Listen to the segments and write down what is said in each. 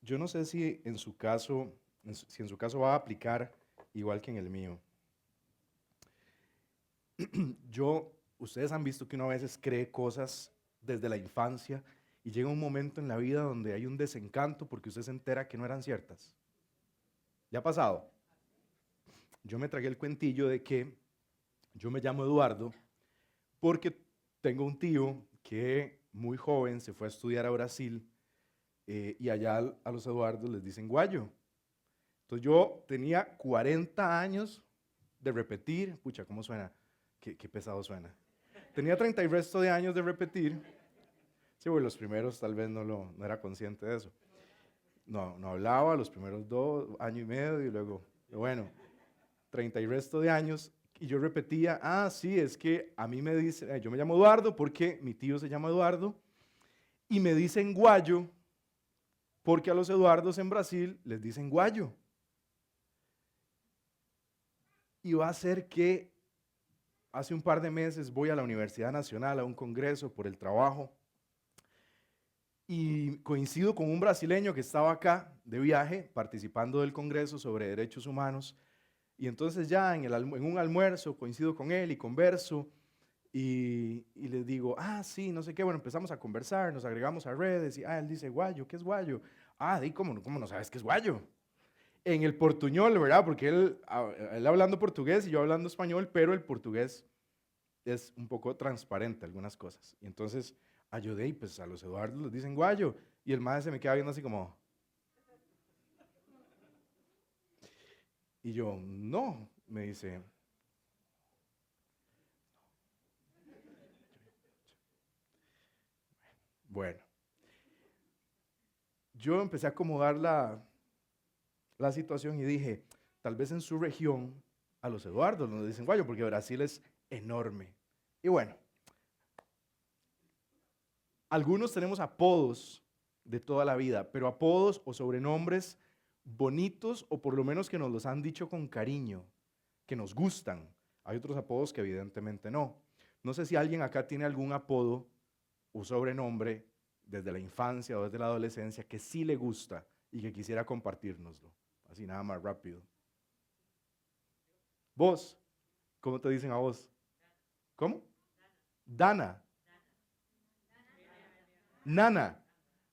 Yo no sé si en su caso, si en su caso va a aplicar igual que en el mío. Ustedes han visto que uno a veces cree cosas desde la infancia y llega un momento en la vida donde hay un desencanto porque usted se entera que no eran ciertas. ¿Ya ha pasado? Yo me tragué el cuentillo de que yo me llamo Eduardo porque tengo un tío que muy joven se fue a estudiar a Brasil y allá a los Eduardos les dicen guayo. Entonces yo tenía 40 años de repetir, pucha, ¿cómo suena? Qué pesado suena. Tenía 30 y resto de años de repetir. Sí, bueno, los primeros tal vez no era consciente de eso. No hablaba los primeros 2 años y medio y luego, bueno, 30 y resto de años. Y yo repetía, sí, es que a mí me dicen, yo me llamo Eduardo porque mi tío se llama Eduardo y me dicen guayo porque a los Eduardos en Brasil les dicen guayo. Y va a ser que hace un par de meses voy a la Universidad Nacional a un congreso por el trabajo y coincido con un brasileño que estaba acá de viaje participando del congreso sobre derechos humanos y entonces ya en un almuerzo coincido con él y converso y les digo, sí, no sé qué, bueno, empezamos a conversar, nos agregamos a redes y él dice, guayo, ¿qué es guayo? ¿Cómo no sabes qué es guayo? En el portuñol, ¿verdad? Porque él hablando portugués y yo hablando español, pero el portugués es un poco transparente algunas cosas. Y entonces ayudé y pues a los Eduardos les dicen guayo. Y el maestro se me queda viendo así como, y yo, no, me dice, bueno, yo empecé a acomodar la situación y dije, tal vez en su región a los Eduardos nos dicen guayo, porque Brasil es enorme. Y bueno, algunos tenemos apodos de toda la vida, pero apodos o sobrenombres bonitos o por lo menos que nos los han dicho con cariño, que nos gustan. Hay otros apodos que evidentemente no. No sé si alguien acá tiene algún apodo o sobrenombre desde la infancia o desde la adolescencia que sí le gusta y que quisiera compartirnoslo. Así nada más rápido. ¿Vos? ¿Cómo te dicen a vos? ¿Cómo? Dana. Nana.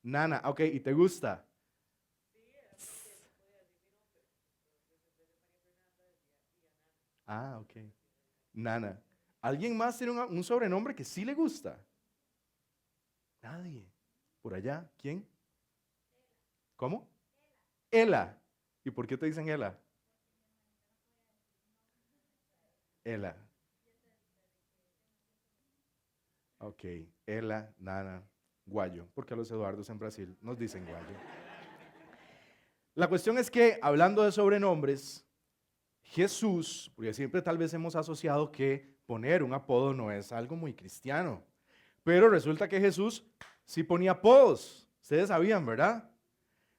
Nana. Ok, ¿y te gusta? Ok. Nana. ¿Alguien más tiene un sobrenombre que sí le gusta? Nadie. ¿Por allá? ¿Quién? ¿Cómo? Ela. ¿Y por qué te dicen Ela? Ela. Ok. Ela, Nana, Guayo. Porque a los Eduardos en Brasil nos dicen Guayo. La cuestión es que, hablando de sobrenombres, Jesús, porque siempre tal vez hemos asociado que poner un apodo no es algo muy cristiano, pero resulta que Jesús sí ponía apodos. Ustedes sabían, ¿verdad?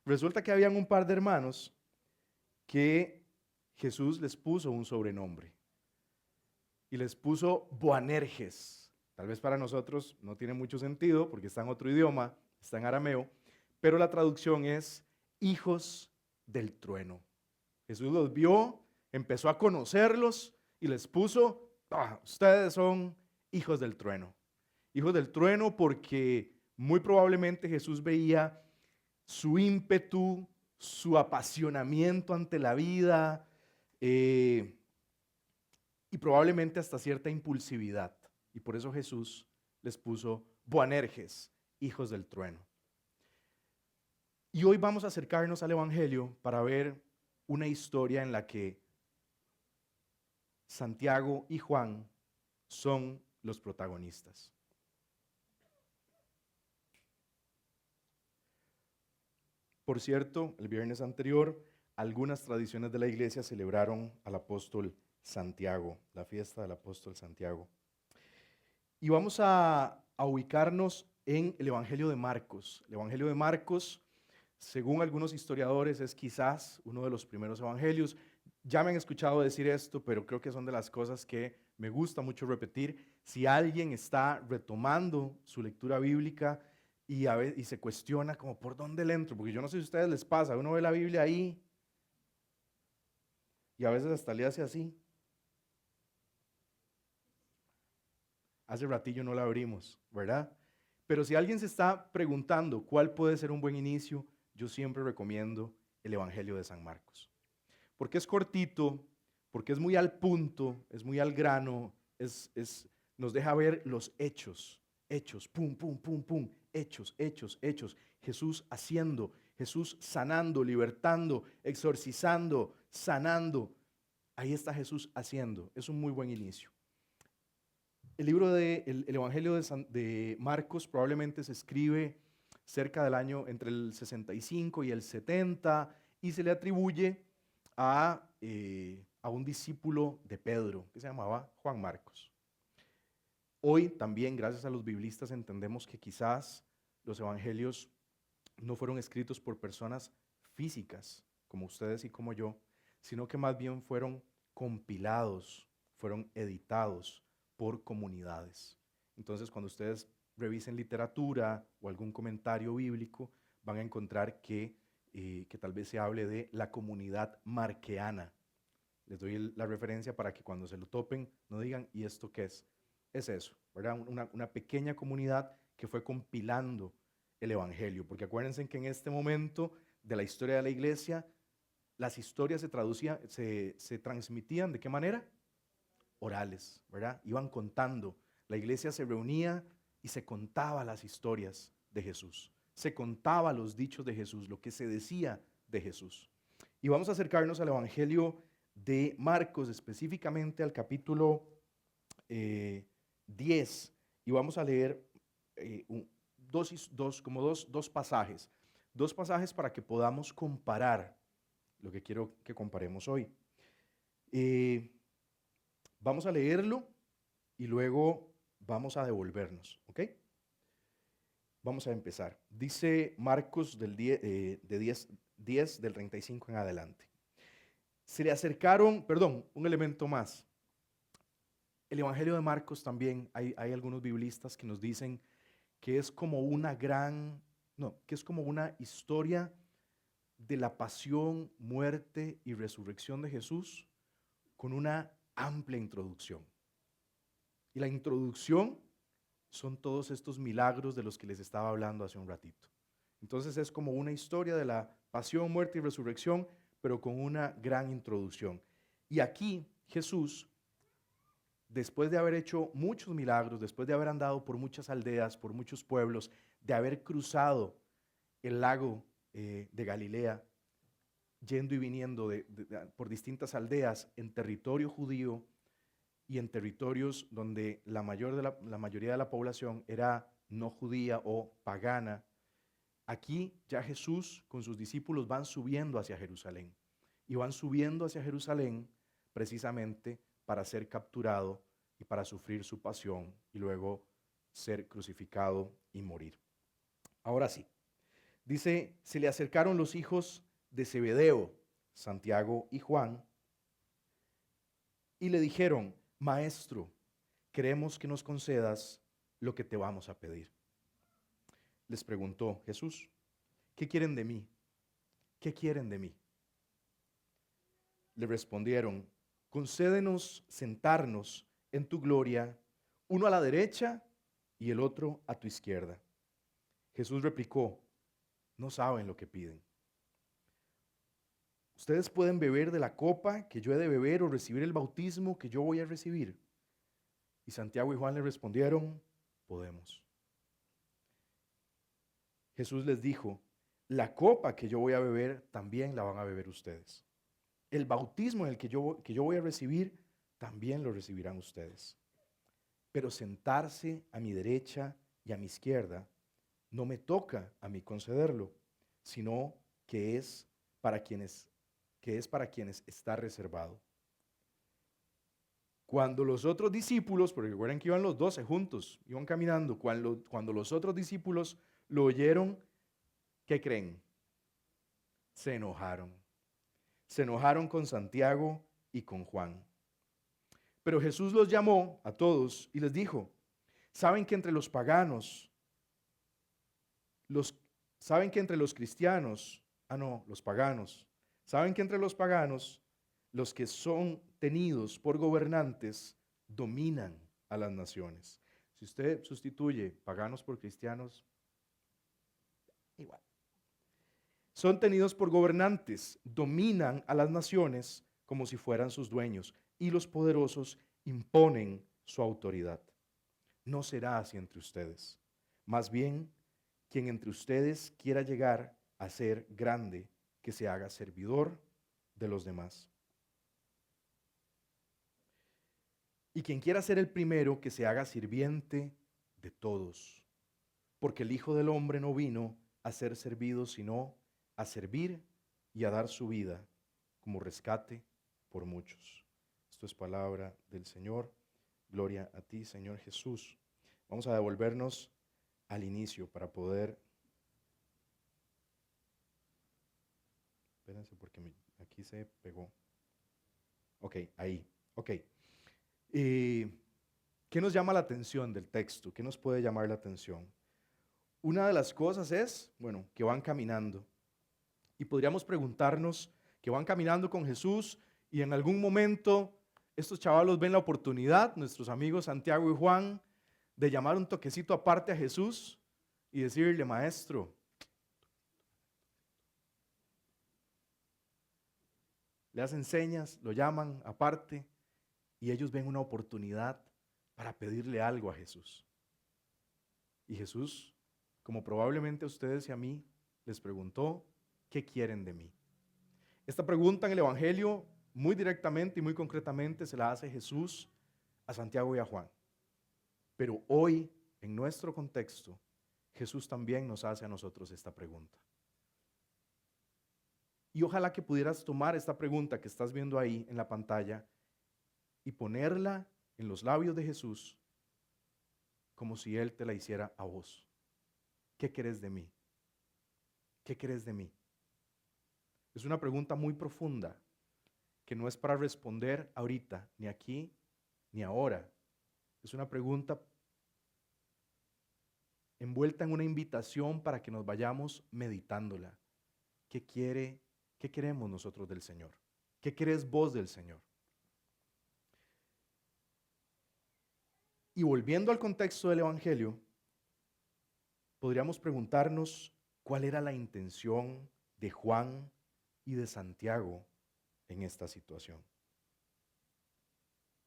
Resulta que habían un par de hermanos que Jesús les puso un sobrenombre y les puso Boanerges. Tal vez para nosotros no tiene mucho sentido porque está en otro idioma, está en arameo, pero la traducción es hijos del trueno. Jesús los vio, empezó a conocerlos y les puso, ustedes son hijos del trueno. Hijos del trueno porque muy probablemente Jesús veía su ímpetu, su apasionamiento ante la vida eh, y probablemente hasta cierta impulsividad. Y por eso Jesús les puso Boanerges, hijos del trueno. Y hoy vamos a acercarnos al Evangelio para ver una historia en la que Santiago y Juan son los protagonistas. Por cierto, el viernes anterior, algunas tradiciones de la iglesia celebraron al apóstol Santiago, la fiesta del apóstol Santiago. Y vamos a ubicarnos en el Evangelio de Marcos. El Evangelio de Marcos, según algunos historiadores, es quizás uno de los primeros evangelios. Ya me han escuchado decir esto, pero creo que son de las cosas que me gusta mucho repetir. Si alguien está retomando su lectura bíblica, y se cuestiona como por dónde le entro, porque yo no sé si a ustedes les pasa, uno ve la Biblia ahí y a veces hasta le hace así. Hace ratillo no la abrimos, ¿verdad? Pero si alguien se está preguntando cuál puede ser un buen inicio, yo siempre recomiendo el Evangelio de San Marcos. Porque es cortito, porque es muy al punto, es muy al grano, nos deja ver los hechos, hechos, pum, pum, pum, pum, hechos, hechos, hechos. Jesús haciendo, Jesús sanando, libertando, exorcizando, sanando. Ahí está Jesús haciendo. Es un muy buen inicio. El libro el Evangelio de Marcos probablemente se escribe cerca del año entre el 65 y el 70 y se le atribuye a un discípulo de Pedro que se llamaba Juan Marcos. Hoy también, gracias a los biblistas, entendemos que quizás los evangelios no fueron escritos por personas físicas, como ustedes y como yo, sino que más bien fueron compilados, fueron editados por comunidades. Entonces, cuando ustedes revisen literatura o algún comentario bíblico, van a encontrar que tal vez se hable de la comunidad marqueana. Les doy la referencia para que cuando se lo topen no digan, ¿y esto qué es? Es eso, ¿verdad? Una pequeña comunidad que fue compilando el Evangelio, porque acuérdense que en este momento de la historia de la iglesia, las historias se transmitían, ¿de qué manera? Orales, ¿verdad? Iban contando. La iglesia se reunía y se contaba las historias de Jesús. Se contaba los dichos de Jesús, lo que se decía de Jesús. Y vamos a acercarnos al Evangelio de Marcos, específicamente al capítulo 10, y vamos a leer dos pasajes para que podamos comparar lo que quiero que comparemos hoy. Vamos a leerlo y luego vamos a devolvernos, ¿ok? Vamos a empezar. Dice Marcos del 10 del 35 en adelante. Se le acercaron, perdón, un elemento más. El Evangelio de Marcos también, hay algunos biblistas que nos dicen que es como que es como una historia de la pasión, muerte y resurrección de Jesús con una amplia introducción. Y la introducción son todos estos milagros de los que les estaba hablando hace un ratito. Entonces es como una historia de la pasión, muerte y resurrección, pero con una gran introducción. Y aquí Jesús, después de haber hecho muchos milagros, después de haber andado por muchas aldeas, por muchos pueblos, de haber cruzado el lago de Galilea, yendo y viniendo por distintas aldeas en territorio judío y en territorios donde la mayoría de la población era no judía o pagana, aquí ya Jesús con sus discípulos van subiendo hacia Jerusalén. Y van subiendo hacia Jerusalén precisamente para ser capturado y para sufrir su pasión y luego ser crucificado y morir. Ahora sí, dice, se le acercaron los hijos de Zebedeo, Santiago y Juan, y le dijeron, Maestro, queremos que nos concedas lo que te vamos a pedir. Les preguntó Jesús, ¿qué quieren de mí? ¿Qué quieren de mí? Le respondieron, concédenos sentarnos en tu gloria, uno a la derecha y el otro a tu izquierda. Jesús replicó, no saben lo que piden. Ustedes pueden beber de la copa que yo he de beber o recibir el bautismo que yo voy a recibir. Y Santiago y Juan le respondieron, podemos. Jesús les dijo, la copa que yo voy a beber también la van a beber ustedes. El bautismo en el que yo voy a recibir también lo recibirán ustedes. Pero sentarse a mi derecha y a mi izquierda no me toca a mí concederlo, sino que es para quienes está reservado. Cuando los otros discípulos, porque recuerden que iban los 12 juntos, iban caminando, cuando los otros discípulos lo oyeron, ¿qué creen? Se enojaron. Se enojaron con Santiago y con Juan. Pero Jesús los llamó a todos y les dijo, ¿saben que entre los paganos Los, saben que entre los cristianos, los paganos, saben que entre los paganos, los que son tenidos por gobernantes dominan a las naciones. Si usted sustituye paganos por cristianos, igual. Son tenidos por gobernantes, dominan a las naciones como si fueran sus dueños, y los poderosos imponen su autoridad. No será así entre ustedes. Más bien, quien entre ustedes quiera llegar a ser grande, que se haga servidor de los demás. Y quien quiera ser el primero, que se haga sirviente de todos. Porque el Hijo del Hombre no vino a ser servido, sino a servir y a dar su vida como rescate por muchos. Esto es palabra del Señor. Gloria a ti, Señor Jesús. Vamos a devolvernos al inicio para poder... Espérense porque aquí se pegó. Ok, ahí. Ok. ¿Qué nos llama la atención del texto? ¿Qué nos puede llamar la atención? Una de las cosas es, que van caminando. Y podríamos preguntarnos que van caminando con Jesús y en algún momento estos chavalos ven la oportunidad, nuestros amigos Santiago y Juan, de llamar un toquecito aparte a Jesús y decirle, maestro, le hacen señas, lo llaman aparte y ellos ven una oportunidad para pedirle algo a Jesús. Y Jesús, como probablemente a ustedes y a mí, les preguntó, ¿qué quieren de mí? Esta pregunta en el Evangelio, muy directamente y muy concretamente, se la hace Jesús a Santiago y a Juan. Pero hoy, en nuestro contexto, Jesús también nos hace a nosotros esta pregunta. Y ojalá que pudieras tomar esta pregunta que estás viendo ahí en la pantalla y ponerla en los labios de Jesús como si Él te la hiciera a vos. ¿Qué querés de mí? ¿Qué querés de mí? Es una pregunta muy profunda que no es para responder ahorita, ni aquí, ni ahora. Es una pregunta envuelta en una invitación para que nos vayamos meditándola. ¿Qué queremos nosotros del Señor? ¿Qué querés vos del Señor? Y volviendo al contexto del Evangelio, podríamos preguntarnos cuál era la intención de Juan y de Santiago en esta situación.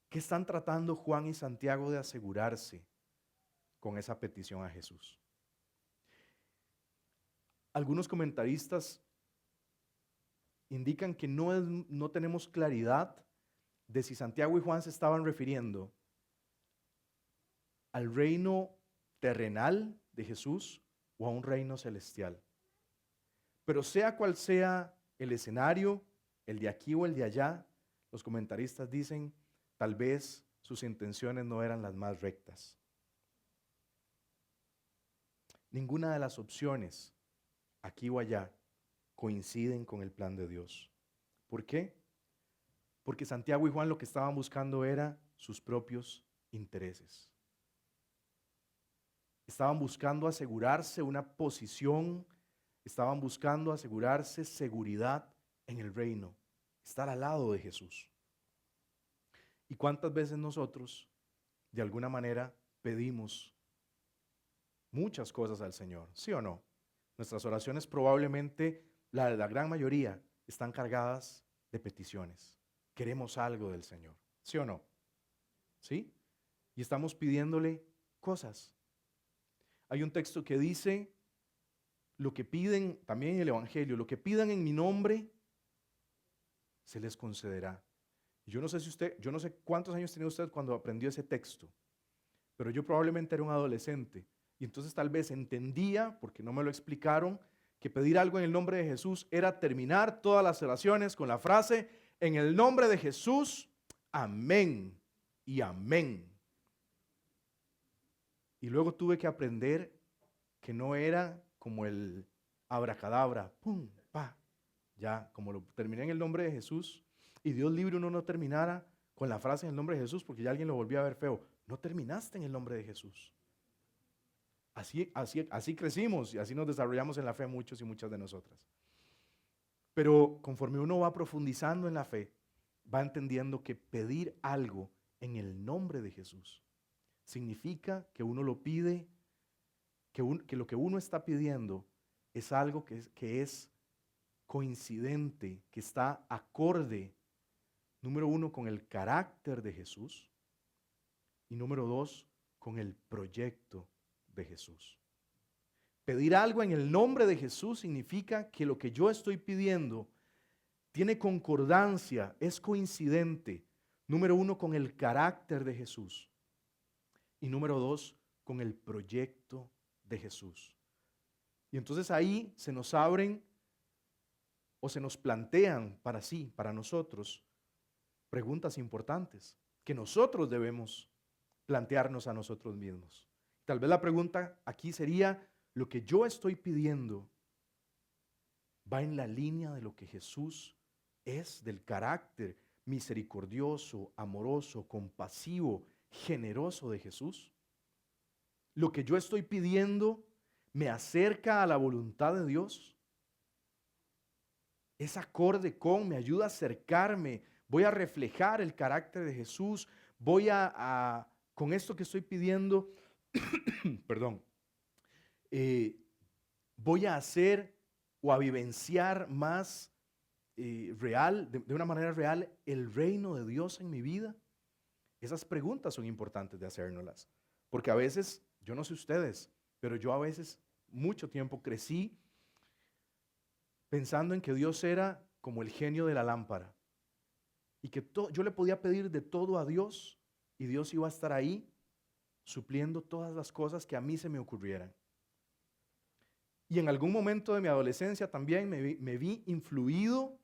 ¿Qué están tratando Juan y Santiago de asegurarse con esa petición a Jesús? Algunos comentaristas indican que no tenemos claridad de si Santiago y Juan se estaban refiriendo al reino terrenal de Jesús o a un reino celestial. Pero sea cual sea el escenario, el de aquí o el de allá, los comentaristas dicen, tal vez sus intenciones no eran las más rectas. Ninguna de las opciones, aquí o allá, coinciden con el plan de Dios. ¿Por qué? Porque Santiago y Juan lo que estaban buscando era sus propios intereses. Estaban buscando asegurarse una posición, estaban buscando asegurarse seguridad en el reino, estar al lado de Jesús. ¿Y cuántas veces nosotros, de alguna manera, pedimos muchas cosas al Señor? ¿Sí o no? Nuestras oraciones probablemente, la gran mayoría, están cargadas de peticiones. Queremos algo del Señor, ¿sí o no? ¿Sí? Y estamos pidiéndole cosas. Hay un texto que dice, lo que piden, también en el Evangelio, lo que pidan en mi nombre, se les concederá. Yo no sé cuántos años tenía usted cuando aprendió ese texto, pero yo probablemente era un adolescente y entonces tal vez entendía, porque no me lo explicaron, que pedir algo en el nombre de Jesús era terminar todas las oraciones con la frase, en el nombre de Jesús, amén y amén. Y luego tuve que aprender que no era como el abracadabra, pum, pa, ya, como lo terminé en el nombre de Jesús, y Dios libre uno no terminara con la frase en el nombre de Jesús, porque ya alguien lo volvía a ver feo. No terminaste en el nombre de Jesús. Así crecimos y así nos desarrollamos en la fe muchos y muchas de nosotras. Pero conforme uno va profundizando en la fe, va entendiendo que pedir algo en el nombre de Jesús significa que uno lo pide, que lo que uno está pidiendo es algo que es coincidente, que está acorde, número uno, con el carácter de Jesús y número dos, con el proyecto de Jesús. Pedir algo en el nombre de Jesús significa que lo que yo estoy pidiendo tiene concordancia, es coincidente, número uno, con el carácter de Jesús y número dos, con el proyecto de Jesús. Y entonces ahí se nos abren o se nos plantean para nosotros, preguntas importantes que nosotros debemos plantearnos a nosotros mismos. Tal vez la pregunta aquí sería, ¿lo que yo estoy pidiendo va en la línea de lo que Jesús es, del carácter misericordioso, amoroso, compasivo, generoso de Jesús? ¿Lo que yo estoy pidiendo me acerca a la voluntad de Dios? ¿Es acorde con, me ayuda a acercarme? ¿Voy a reflejar el carácter de Jesús? ¿Voy con esto que estoy pidiendo, perdón, voy a hacer o a vivenciar más real, de una manera real, el reino de Dios en mi vida? Esas preguntas son importantes de hacérnoslas, porque a veces, yo no sé ustedes, pero yo a veces mucho tiempo crecí pensando en que Dios era como el genio de la lámpara y que yo le podía pedir de todo a Dios y Dios iba a estar ahí supliendo todas las cosas que a mí se me ocurrieran. Y en algún momento de mi adolescencia también me vi influido,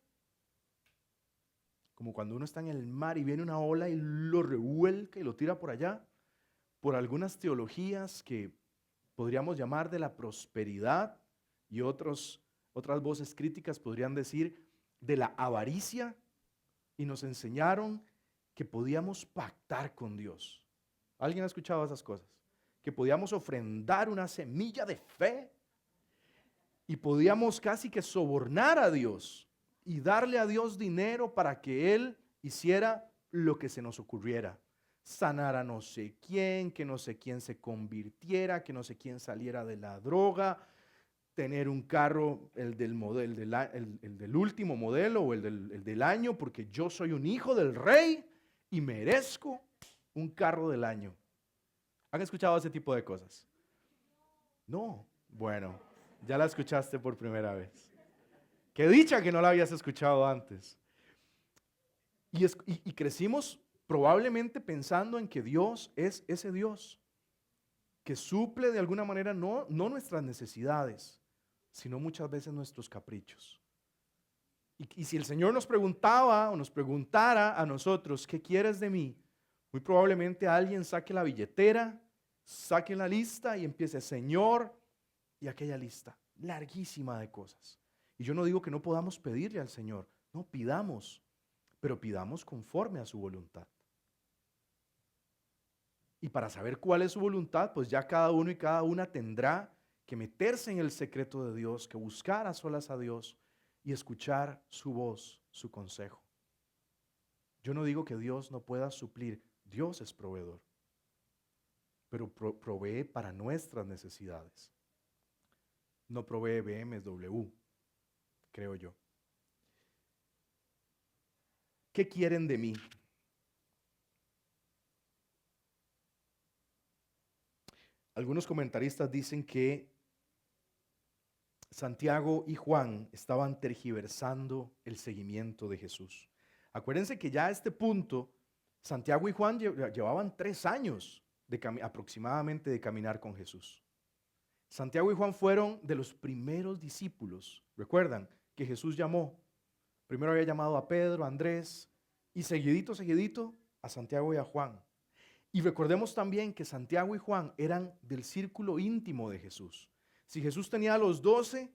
como cuando uno está en el mar y viene una ola y lo revuelca y lo tira por allá, por algunas teologías que podríamos llamar de la prosperidad y otras voces críticas podrían decir de la avaricia, y nos enseñaron que podíamos pactar con Dios. ¿Alguien ha escuchado esas cosas? Que podíamos ofrendar una semilla de fe y podíamos casi que sobornar a Dios y darle a Dios dinero para que Él hiciera lo que se nos ocurriera. Sanar a no sé quién, que no sé quién se convirtiera, que no sé quién saliera de la droga, tener un carro, el del último modelo o el del año, porque yo soy un hijo del rey y merezco un carro del año. ¿Han escuchado ese tipo de cosas? No. Bueno, ya la escuchaste por primera vez. Qué dicha que no la habías escuchado antes. Y crecimos probablemente pensando en que Dios es ese Dios que suple de alguna manera no nuestras necesidades, sino muchas veces nuestros caprichos. Y si el Señor nos preguntaba o nos preguntara a nosotros, ¿qué quieres de mí? Muy probablemente alguien saque la billetera, saque la lista y empiece, Señor, y aquella lista larguísima de cosas. Y yo no digo que no podamos pedirle al Señor, no, pidamos, pero pidamos conforme a su voluntad. Y para saber cuál es su voluntad, pues ya cada uno y cada una tendrá que meterse en el secreto de Dios, que buscar a solas a Dios y escuchar su voz, su consejo. Yo no digo que Dios no pueda suplir, Dios es proveedor, pero provee para nuestras necesidades. No provee BMW, creo yo. ¿Qué quieren de mí? Algunos comentaristas dicen que Santiago y Juan estaban tergiversando el seguimiento de Jesús. Acuérdense que ya a este punto, Santiago y Juan llevaban 3 años aproximadamente de caminar con Jesús. Santiago y Juan fueron de los primeros discípulos. Recuerdan que Jesús llamó. Primero había llamado a Pedro, a Andrés y seguidito a Santiago y a Juan. Y recordemos también que Santiago y Juan eran del círculo íntimo de Jesús. Si Jesús tenía a los 12,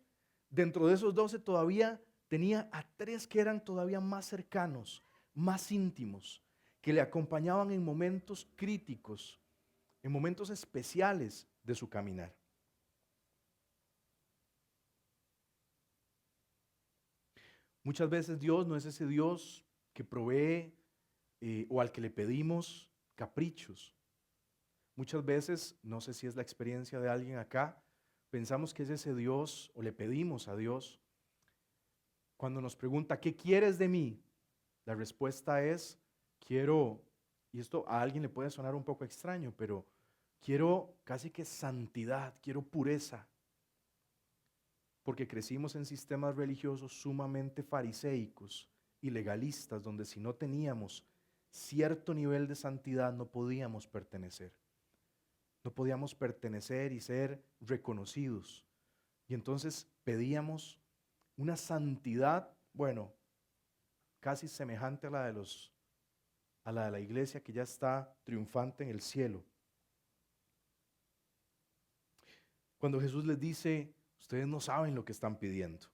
dentro de esos 12 todavía tenía a 3 que eran todavía más cercanos, más íntimos, que le acompañaban en momentos críticos, en momentos especiales de su caminar. Muchas veces Dios no es ese Dios que provee o al que le pedimos caprichos. Muchas veces, no sé si es la experiencia de alguien acá, pensamos que es ese Dios o le pedimos a Dios. Cuando nos pregunta, ¿qué quieres de mí? La respuesta es, quiero, y esto a alguien le puede sonar un poco extraño, pero quiero casi que santidad, quiero pureza, porque crecimos en sistemas religiosos sumamente fariseicos y legalistas, donde si no teníamos cierto nivel de santidad no podíamos pertenecer. No podíamos pertenecer y ser reconocidos. Y entonces pedíamos una santidad, bueno, casi semejante a a la de la iglesia que ya está triunfante en el cielo. Cuando Jesús les dice, ustedes no saben lo que están pidiendo.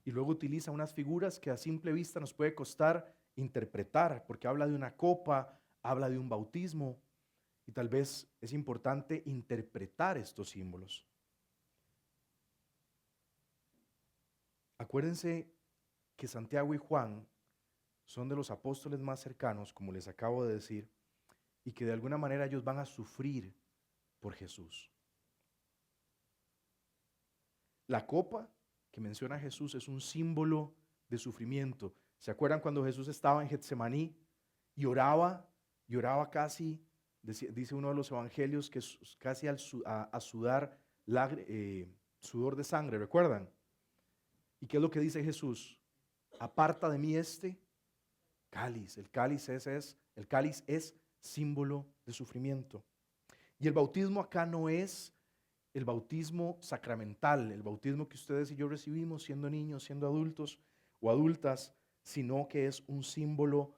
Y luego utiliza unas figuras que a simple vista nos puede costar interpretar, porque habla de una copa, habla de un bautismo, y tal vez es importante interpretar estos símbolos. Acuérdense que Santiago y Juan son de los apóstoles más cercanos, como les acabo de decir, y que de alguna manera ellos van a sufrir por Jesús. La copa que menciona Jesús es un símbolo de sufrimiento. ¿Se acuerdan cuando Jesús estaba en Getsemaní y oraba? Y oraba casi, dice uno de los evangelios, que casi a sudar sudor de sangre, ¿recuerdan? ¿Y qué es lo que dice Jesús? Aparta de mí este cáliz. El cáliz es símbolo de sufrimiento. Y el bautismo acá no es el bautismo sacramental, el bautismo que ustedes y yo recibimos siendo niños, siendo adultos o adultas, sino que es un símbolo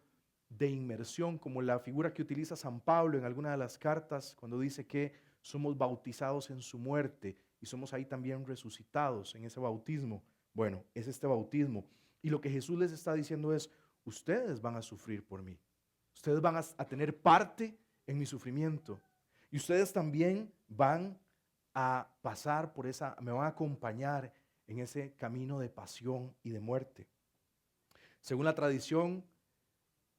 de inmersión, como la figura que utiliza San Pablo en alguna de las cartas, cuando dice que somos bautizados en su muerte y somos ahí también resucitados en ese bautismo. Bueno, es este bautismo. Y lo que Jesús les está diciendo es, ustedes van a sufrir por mí. Ustedes van a tener parte en mi sufrimiento. Y ustedes también van a pasar por me van a acompañar en ese camino de pasión y de muerte. Según la tradición,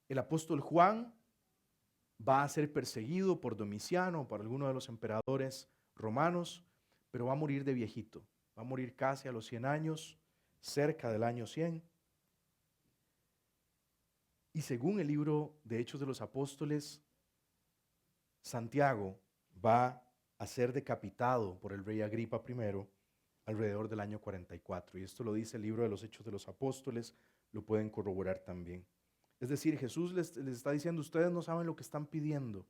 el apóstol Juan va a ser perseguido por Domiciano, por alguno de los emperadores romanos, pero va a morir de viejito. Va a morir casi a los 100 años, cerca del año 100. Y según el libro de Hechos de los Apóstoles, Santiago va a ser decapitado por el rey Agripa I alrededor del año 44. Y esto lo dice el libro de los Hechos de los Apóstoles, lo pueden corroborar también. Es decir, Jesús les está diciendo, ustedes no saben lo que están pidiendo.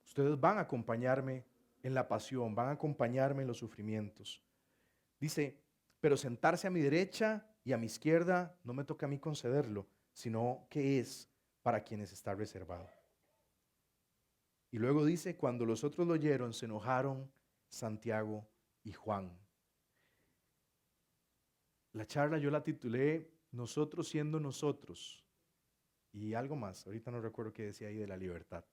Ustedes van a acompañarme en la pasión, van a acompañarme en los sufrimientos. Dice, pero sentarse a mi derecha y a mi izquierda no me toca a mí concederlo, sino que es para quienes está reservado. Y luego dice, cuando los otros lo oyeron, se enojaron Santiago y Juan. La charla yo la titulé Nosotros siendo nosotros. Y algo más, ahorita no recuerdo qué decía ahí de la libertad.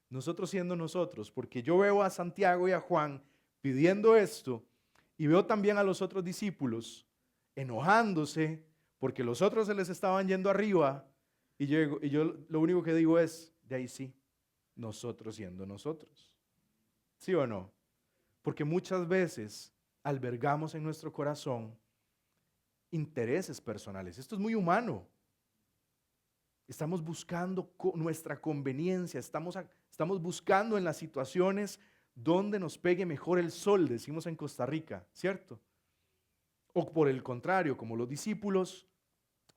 Nosotros siendo nosotros, porque yo veo a Santiago y a Juan pidiendo esto y veo también a los otros discípulos enojándose porque los otros se les estaban yendo arriba y yo lo único que digo es, de ahí sí, nosotros siendo nosotros. ¿Sí o no? Porque muchas veces albergamos en nuestro corazón intereses personales. Esto es muy humano. Estamos buscando nuestra conveniencia, estamos buscando en las situaciones donde nos pegue mejor el sol, decimos en Costa Rica, ¿cierto? O por el contrario, como los discípulos,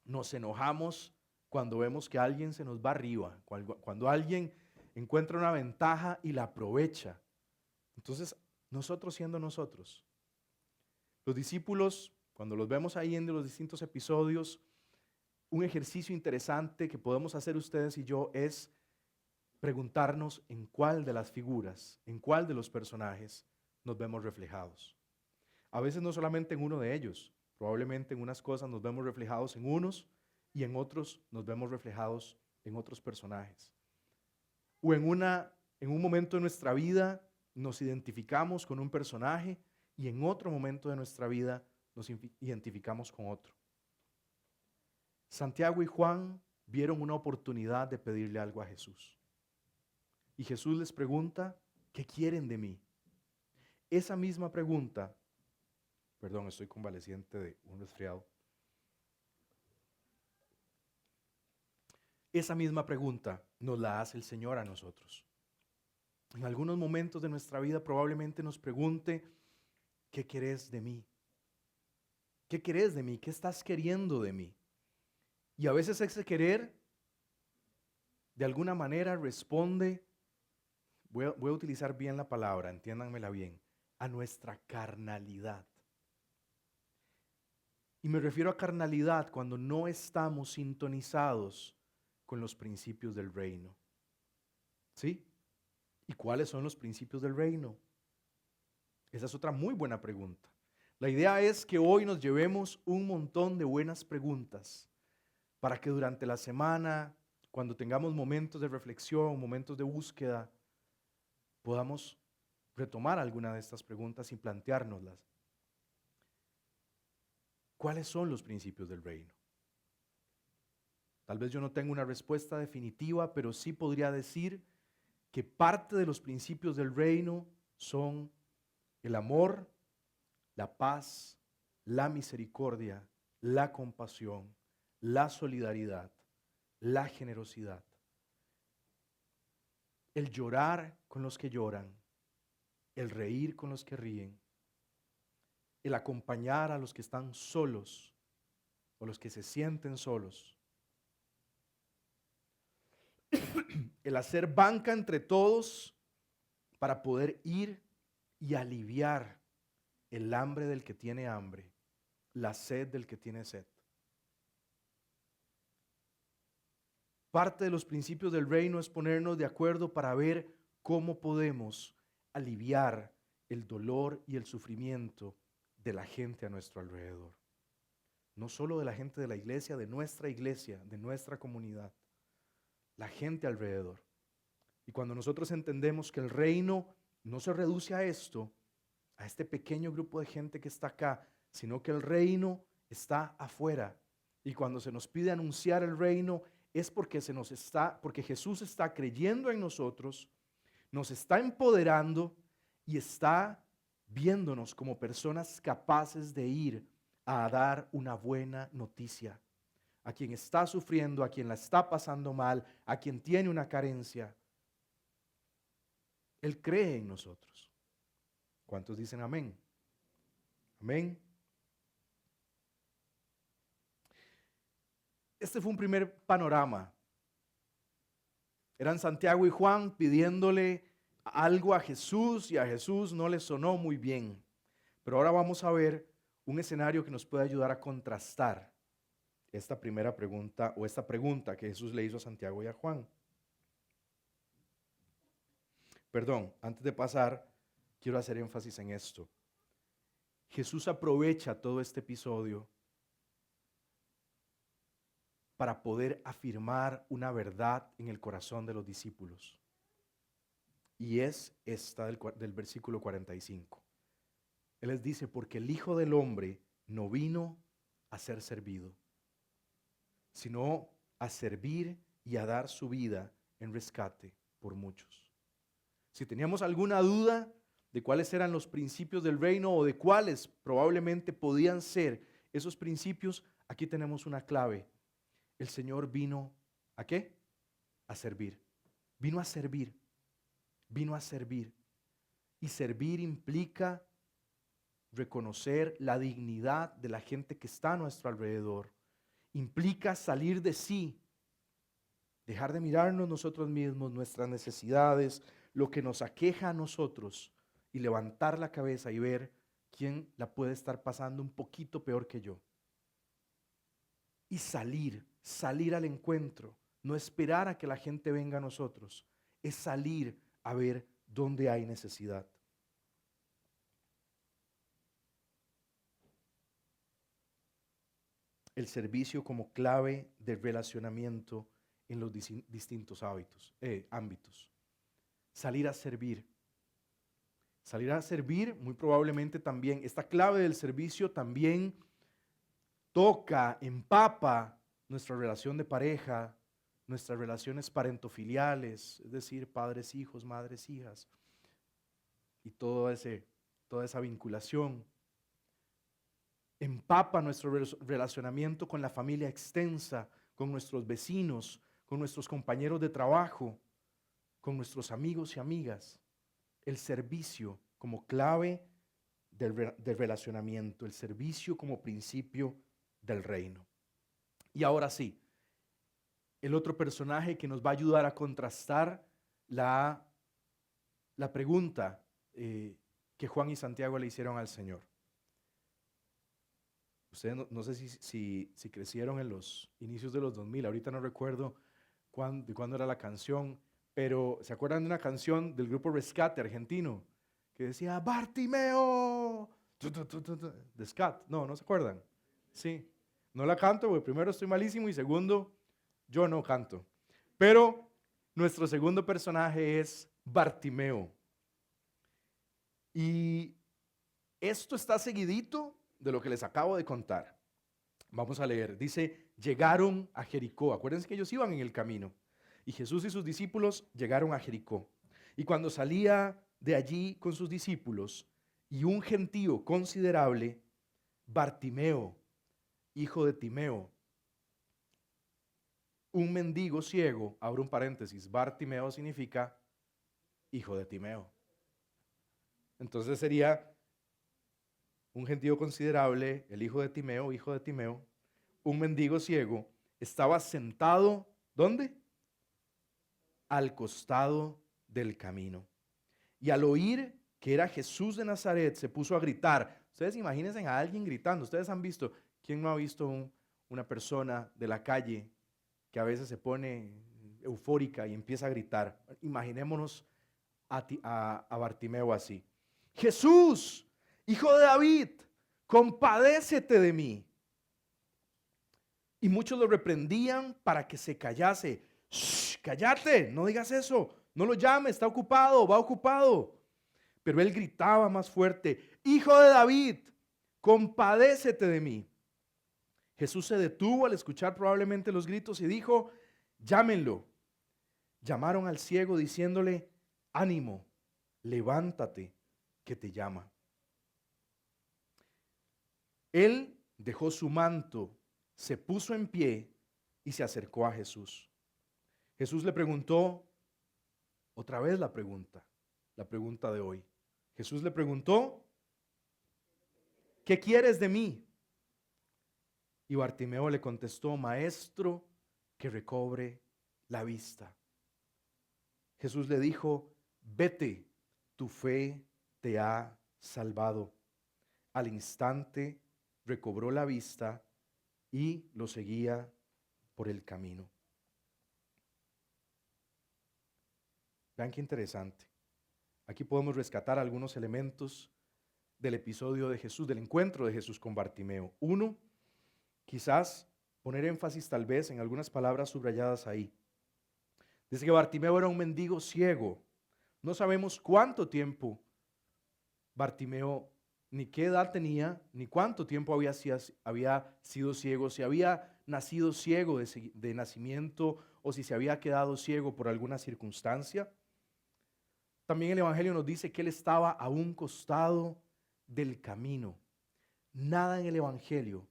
nos enojamos cuando vemos que alguien se nos va arriba, cuando alguien encuentra una ventaja y la aprovecha. Entonces, nosotros siendo nosotros, los discípulos, cuando los vemos ahí en los distintos episodios, un ejercicio interesante que podemos hacer ustedes y yo es preguntarnos en cuál de las figuras, en cuál de los personajes nos vemos reflejados. A veces no solamente en uno de ellos, probablemente en unas cosas nos vemos reflejados en unos y en otros nos vemos reflejados en otros personajes. O en un momento de nuestra vida nos identificamos con un personaje y en otro momento de nuestra vida nos identificamos con otro. Santiago y Juan vieron una oportunidad de pedirle algo a Jesús. Y Jesús les pregunta, ¿qué quieren de mí? Esa misma pregunta, perdón, estoy convaleciente de un resfriado. Esa misma pregunta nos la hace el Señor a nosotros. En algunos momentos de nuestra vida probablemente nos pregunte, ¿qué querés de mí? ¿Qué querés de mí? ¿Qué estás queriendo de mí? Y a veces ese querer, de alguna manera, responde, voy a utilizar bien la palabra, entiéndanmela bien, a nuestra carnalidad. Y me refiero a carnalidad cuando no estamos sintonizados con los principios del reino. ¿Sí? ¿Y cuáles son los principios del reino? Esa es otra muy buena pregunta. La idea es que hoy nos llevemos un montón de buenas preguntas para que durante la semana, cuando tengamos momentos de reflexión, momentos de búsqueda, podamos retomar alguna de estas preguntas y planteárnoslas. ¿Cuáles son los principios del reino? Tal vez yo no tenga una respuesta definitiva, pero sí podría decir que parte de los principios del reino son el amor, la paz, la misericordia, la compasión, la solidaridad, la generosidad, el llorar con los que lloran, el reír con los que ríen, el acompañar a los que están solos o los que se sienten solos, el hacer banca entre todos para poder ir y aliviar el hambre del que tiene hambre, la sed del que tiene sed. Parte de los principios del reino es ponernos de acuerdo para ver cómo podemos aliviar el dolor y el sufrimiento de la gente a nuestro alrededor. No solo de la gente de la iglesia, de nuestra comunidad, la gente alrededor. Y cuando nosotros entendemos que el reino no se reduce a esto, a este pequeño grupo de gente que está acá, sino que el reino está afuera. Y cuando se nos pide anunciar el reino, es porque porque Jesús está creyendo en nosotros, nos está empoderando y está viéndonos como personas capaces de ir a dar una buena noticia a quien está sufriendo, a quien la está pasando mal, a quien tiene una carencia. Él cree en nosotros. ¿Cuántos dicen amén? Amén. Este fue un primer panorama. Eran Santiago y Juan pidiéndole algo a Jesús y a Jesús no le sonó muy bien. Pero ahora vamos a ver un escenario que nos puede ayudar a contrastar esta primera pregunta o esta pregunta que Jesús le hizo a Santiago y a Juan. Perdón, antes de pasar, quiero hacer énfasis en esto. Jesús aprovecha todo este episodio para poder afirmar una verdad en el corazón de los discípulos. Y es esta del versículo 45. Él les dice, porque el Hijo del Hombre no vino a ser servido, sino a servir y a dar su vida en rescate por muchos. Si teníamos alguna duda de cuáles eran los principios del reino o de cuáles probablemente podían ser esos principios, aquí tenemos una clave. El Señor vino ¿a qué? A servir. Vino a servir. Vino a servir. Y servir implica reconocer la dignidad de la gente que está a nuestro alrededor. Implica salir de sí, dejar de mirarnos nosotros mismos, nuestras necesidades, lo que nos aqueja a nosotros y levantar la cabeza y ver quién la puede estar pasando un poquito peor que yo. Y salir al encuentro, no esperar a que la gente venga a nosotros, es salir a ver dónde hay necesidad. El servicio como clave de relacionamiento en los distintos ámbitos. Salir a servir. Salir a servir, muy probablemente también, esta clave del servicio también toca, empapa nuestra relación de pareja, nuestras relaciones parentofiliales, es decir, padres, hijos, madres, hijas, y toda esa vinculación. Empapa nuestro relacionamiento con la familia extensa, con nuestros vecinos, con nuestros compañeros de trabajo, con nuestros amigos y amigas. El servicio como clave del relacionamiento, el servicio como principio del reino. Y ahora sí, el otro personaje que nos va a ayudar a contrastar la pregunta que Juan y Santiago le hicieron al Señor. Ustedes no sé si crecieron en los inicios de los 2000, ahorita no recuerdo de cuándo era la canción, pero ¿se acuerdan de una canción del grupo Rescate argentino que decía Bartimeo? De Scat, no se acuerdan. Sí, no la canto porque primero estoy malísimo y segundo, yo no canto. Pero nuestro segundo personaje es Bartimeo. Y esto está seguidito de lo que les acabo de contar. Vamos a leer. Dice, llegaron a Jericó. Acuérdense que ellos iban en el camino. Y Jesús y sus discípulos llegaron a Jericó. Y cuando salía de allí con sus discípulos y un gentío considerable, Bartimeo, hijo de Timeo, un mendigo ciego, abro un paréntesis, Bartimeo significa hijo de Timeo. Entonces sería un gentío considerable, el hijo de Timeo, un mendigo ciego, estaba sentado, ¿dónde? Al costado del camino. Y al oír que era Jesús de Nazaret, se puso a gritar. Ustedes imagínense a alguien gritando. Ustedes han visto, ¿quién no ha visto una persona de la calle que a veces se pone eufórica y empieza a gritar? Imaginémonos a Bartimeo así. Jesús, hijo de David, compadécete de mí. Y muchos lo reprendían para que se callase. ¡Shh! Cállate, no digas eso, no lo llames, está ocupado, va ocupado. Pero él gritaba más fuerte, hijo de David, compadécete de mí. Jesús se detuvo al escuchar probablemente los gritos y dijo, llámenlo. Llamaron al ciego diciéndole, ánimo, levántate, que te llama. Él dejó su manto, se puso en pie y se acercó a Jesús. Jesús le preguntó, otra vez la pregunta de hoy. Jesús le preguntó, ¿qué quieres de mí? Y Bartimeo le contestó, maestro, que recobre la vista. Jesús le dijo, vete, tu fe te ha salvado. Al instante recobró la vista y lo seguía por el camino. Vean qué interesante. Aquí podemos rescatar algunos elementos del episodio de Jesús, del encuentro de Jesús con Bartimeo. Uno, quizás poner énfasis tal vez en algunas palabras subrayadas ahí. Dice que Bartimeo era un mendigo ciego. No sabemos cuánto tiempo Bartimeo, ni qué edad tenía, ni cuánto tiempo había sido ciego, si había nacido ciego de nacimiento o si se había quedado ciego por alguna circunstancia. También el Evangelio nos dice que él estaba a un costado del camino. Nada en el Evangelio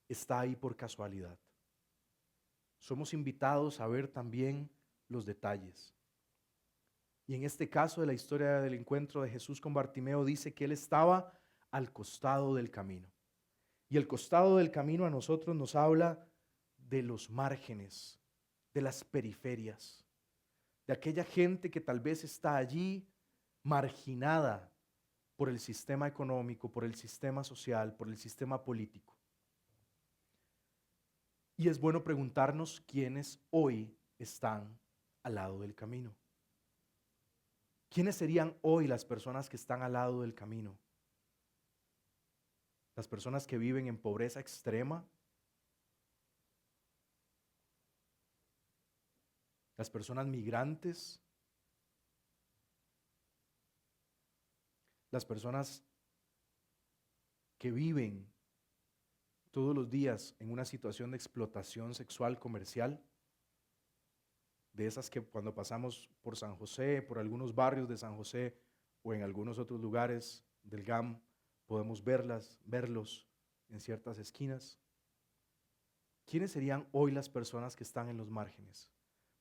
está ahí por casualidad. Somos invitados a ver también los detalles. Y en este caso de la historia del encuentro de Jesús con Bartimeo dice que él estaba al costado del camino. Y el costado del camino a nosotros nos habla de los márgenes, de las periferias, de aquella gente que tal vez está allí marginada por el sistema económico, por el sistema social, por el sistema político. Y es bueno preguntarnos quiénes hoy están al lado del camino. ¿Quiénes serían hoy las personas que están al lado del camino? Las personas que viven en pobreza extrema, las personas migrantes, las personas que viven todos los días en una situación de explotación sexual comercial, de esas que cuando pasamos por San José, por algunos barrios de San José o en algunos otros lugares del GAM, podemos verlos en ciertas esquinas. ¿Quiénes serían hoy las personas que están en los márgenes?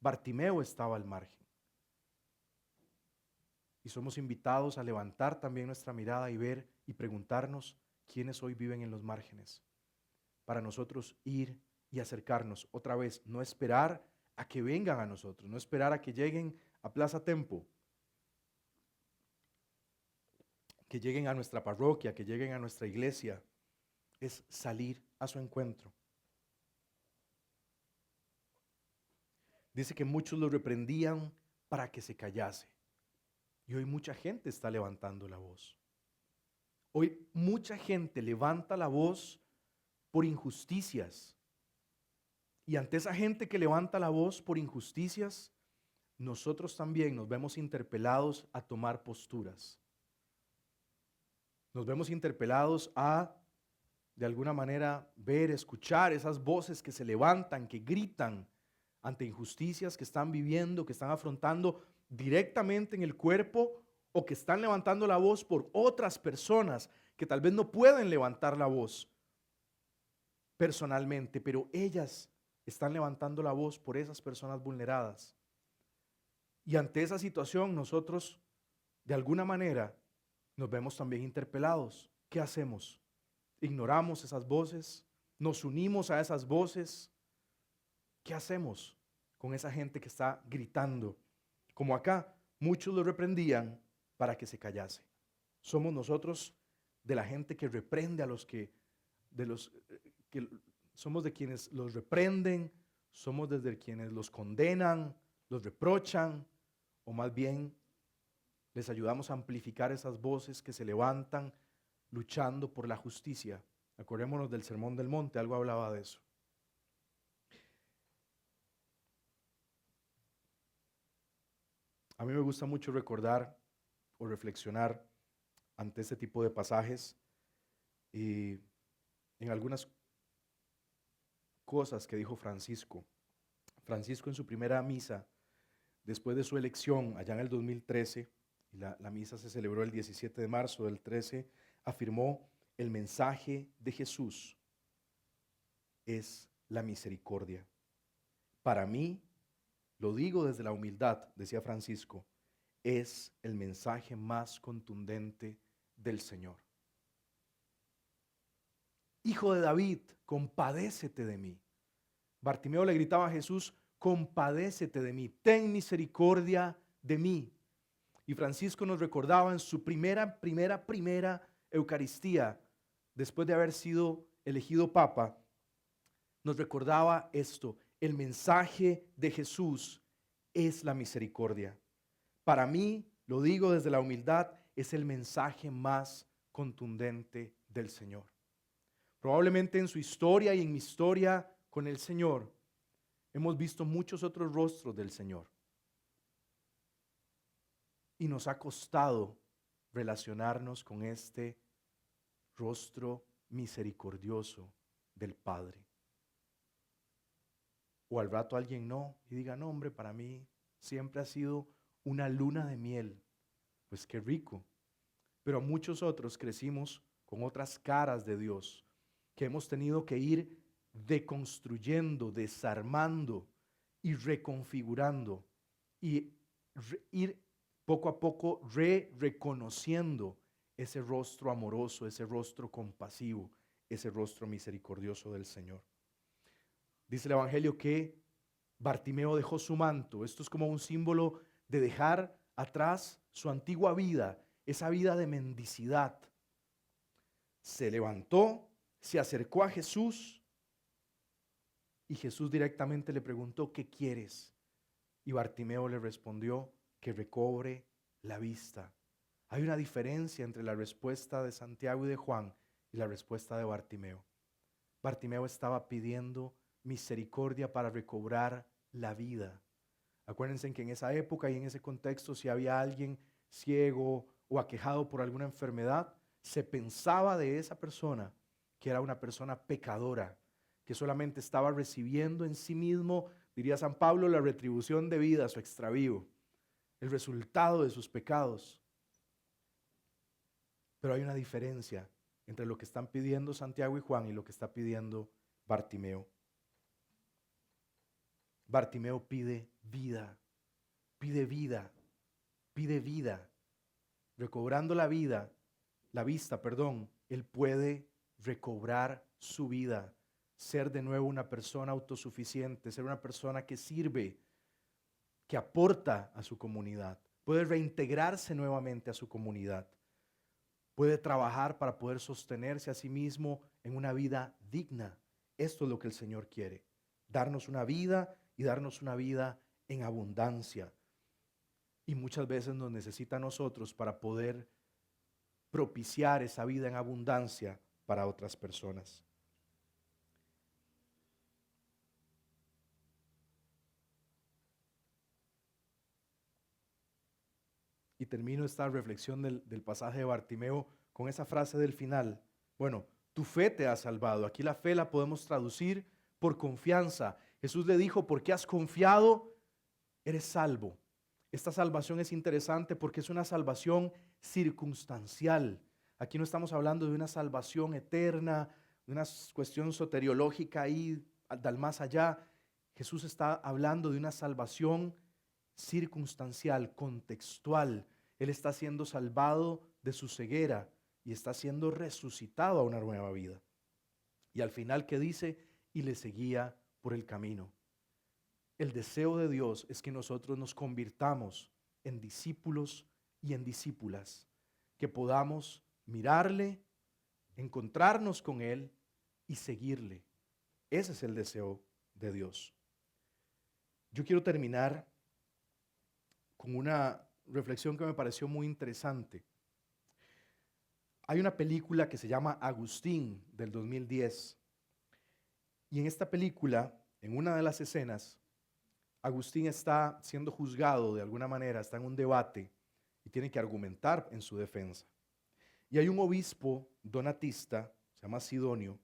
Bartimeo estaba al margen. Y somos invitados a levantar también nuestra mirada y ver y preguntarnos quiénes hoy viven en los márgenes, para nosotros ir y acercarnos otra vez, no esperar a que vengan a nosotros, no esperar a que lleguen a Plaza Tempo, que lleguen a nuestra parroquia, que lleguen a nuestra iglesia, es salir a su encuentro. Dice que muchos lo reprendían para que se callase. Y hoy mucha gente está levantando la voz. Hoy mucha gente levanta la voz por injusticias. Y ante esa gente que levanta la voz por injusticias, nosotros también nos vemos interpelados a tomar posturas. Nos vemos interpelados a, de alguna manera, ver, escuchar esas voces que se levantan, que gritan ante injusticias que están viviendo, que están afrontando directamente en el cuerpo, o que están levantando la voz por otras personas que tal vez no pueden levantar la voz personalmente, pero ellas están levantando la voz por esas personas vulneradas. Y ante esa situación nosotros, de alguna manera, nos vemos también interpelados. ¿Qué hacemos? ¿Ignoramos esas voces? ¿Nos unimos a esas voces? ¿Qué hacemos con esa gente que está gritando? Como acá, muchos lo reprendían para que se callase. Somos nosotros de la gente que reprende a los que somos de quienes los reprenden, somos desde quienes los condenan, los reprochan, o más bien les ayudamos a amplificar esas voces que se levantan luchando por la justicia. Acordémonos del Sermón del Monte, algo hablaba de eso. A mí me gusta mucho recordar o reflexionar ante este tipo de pasajes y en algunas cosas que dijo Francisco. Francisco en su primera misa, después de su elección allá en el 2013, y la misa se celebró el 17 de marzo del 13, afirmó: el mensaje de Jesús es la misericordia. Para mí, lo digo desde la humildad, decía Francisco, es el mensaje más contundente del Señor. Hijo de David, compadécete de mí. Bartimeo le gritaba a Jesús: compadécete de mí, ten misericordia de mí. Y Francisco nos recordaba en su primera Eucaristía, después de haber sido elegido Papa, nos recordaba esto: el mensaje de Jesús es la misericordia. Para mí, lo digo desde la humildad, es el mensaje más contundente del Señor. Probablemente en su historia y en mi historia con el Señor, hemos visto muchos otros rostros del Señor. Y nos ha costado relacionarnos con este rostro misericordioso del Padre. O al rato alguien no, y diga: no, hombre, para mí siempre ha sido una luna de miel. Pues qué rico. Pero muchos otros crecimos con otras caras de Dios, que hemos tenido que ir deconstruyendo, desarmando y reconfigurando, y ir poco a poco reconociendo ese rostro amoroso, ese rostro compasivo, ese rostro misericordioso del Señor. Dice el Evangelio que Bartimeo dejó su manto. Esto es como un símbolo de dejar atrás su antigua vida, esa vida de mendicidad. Se levantó, se acercó a Jesús y Jesús directamente le preguntó: ¿qué quieres? Y Bartimeo le respondió: que recobre la vista. Hay una diferencia entre la respuesta de Santiago y de Juan y la respuesta de Bartimeo. Bartimeo estaba pidiendo misericordia para recobrar la vida. Acuérdense que en esa época y en ese contexto, si había alguien ciego o aquejado por alguna enfermedad, se pensaba de esa persona que era una persona pecadora, que solamente estaba recibiendo en sí mismo, diría San Pablo, la retribución debida a su extravío, el resultado de sus pecados. Pero hay una diferencia entre lo que están pidiendo Santiago y Juan y lo que está pidiendo Bartimeo. Bartimeo pide vida, pide vida, pide vida. Recobrando la vista, perdón, él puede recobrar su vida, ser de nuevo una persona autosuficiente, ser una persona que sirve, que aporta a su comunidad, puede reintegrarse nuevamente a su comunidad, puede trabajar para poder sostenerse a sí mismo en una vida digna. Esto es lo que el Señor quiere, darnos una vida y darnos una vida en abundancia. Y muchas veces nos necesita a nosotros para poder propiciar esa vida en abundancia para otras personas. Y termino esta reflexión del pasaje de Bartimeo con esa frase del final. Bueno, tu fe te ha salvado. Aquí la fe la podemos traducir por confianza. Jesús le dijo, porque has confiado, eres salvo. Esta salvación es interesante porque es una salvación circunstancial. Aquí no estamos hablando de una salvación eterna, de una cuestión soteriológica ahí al más allá. Jesús está hablando de una salvación circunstancial, contextual. Él está siendo salvado de su ceguera y está siendo resucitado a una nueva vida. Y al final, ¿qué dice? Y le seguía por el camino. El deseo de Dios es que nosotros nos convirtamos en discípulos y en discípulas, que podamos mirarle, encontrarnos con Él y seguirle. Ese es el deseo de Dios. Yo quiero terminar con una reflexión que me pareció muy interesante. Hay una película que se llama Agustín del 2010 y en esta película, en una de las escenas, Agustín está siendo juzgado de alguna manera, está en un debate y tiene que argumentar en su defensa. Y hay un obispo donatista, se llama Sidonio,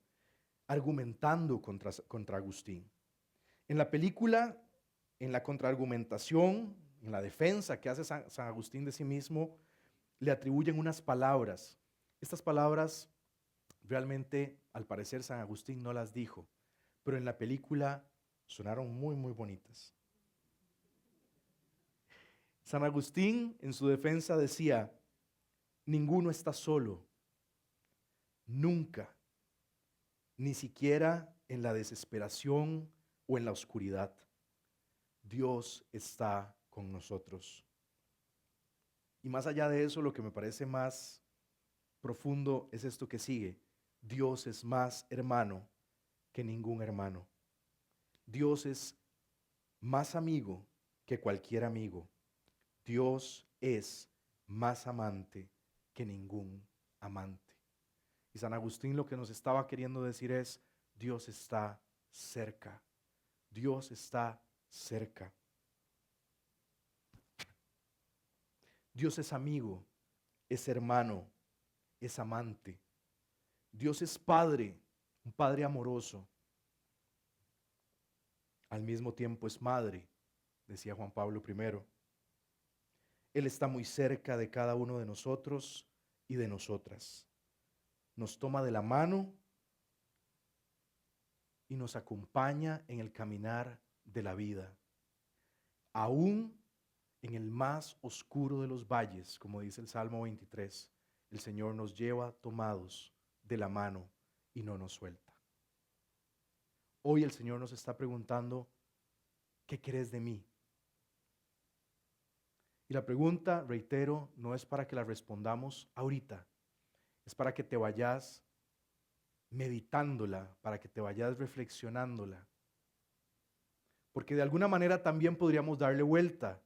argumentando contra Agustín. En la película, en la contraargumentación, en la defensa que hace San Agustín de sí mismo, le atribuyen unas palabras. Estas palabras realmente, al parecer, San Agustín no las dijo, pero en la película sonaron muy, muy bonitas. San Agustín en su defensa decía, ninguno está solo, nunca, ni siquiera en la desesperación o en la oscuridad. Dios está con nosotros. Y más allá de eso, lo que me parece más profundo es esto que sigue. Dios es más hermano que ningún hermano. Dios es más amigo que cualquier amigo. Dios es más amante que ningún amante. Y San Agustín lo que nos estaba queriendo decir es, Dios está cerca. Dios está cerca. Dios es amigo, es hermano, es amante. Dios es padre, un padre amoroso. Al mismo tiempo es madre, decía Juan Pablo I. Él está muy cerca de cada uno de nosotros y de nosotras. Nos toma de la mano y nos acompaña en el caminar de la vida. Aún en el más oscuro de los valles, como dice el Salmo 23, el Señor nos lleva tomados de la mano y no nos suelta. Hoy el Señor nos está preguntando, ¿qué querés de mí? Y la pregunta, reitero, no es para que la respondamos ahorita, es para que te vayas meditándola, para que te vayas reflexionándola. Porque de alguna manera también podríamos darle vuelta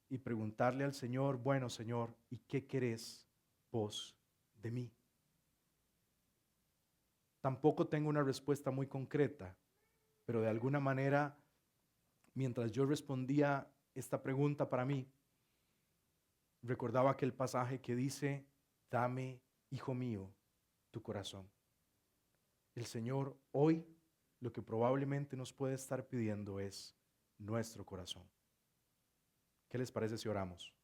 y preguntarle al Señor, bueno Señor, ¿y qué querés vos de mí? Tampoco tengo una respuesta muy concreta, pero de alguna manera, mientras yo respondía esta pregunta para mí, recordaba aquel pasaje que dice, dame, hijo mío, tu corazón. El Señor hoy lo que probablemente nos puede estar pidiendo es nuestro corazón. ¿Qué les parece si oramos?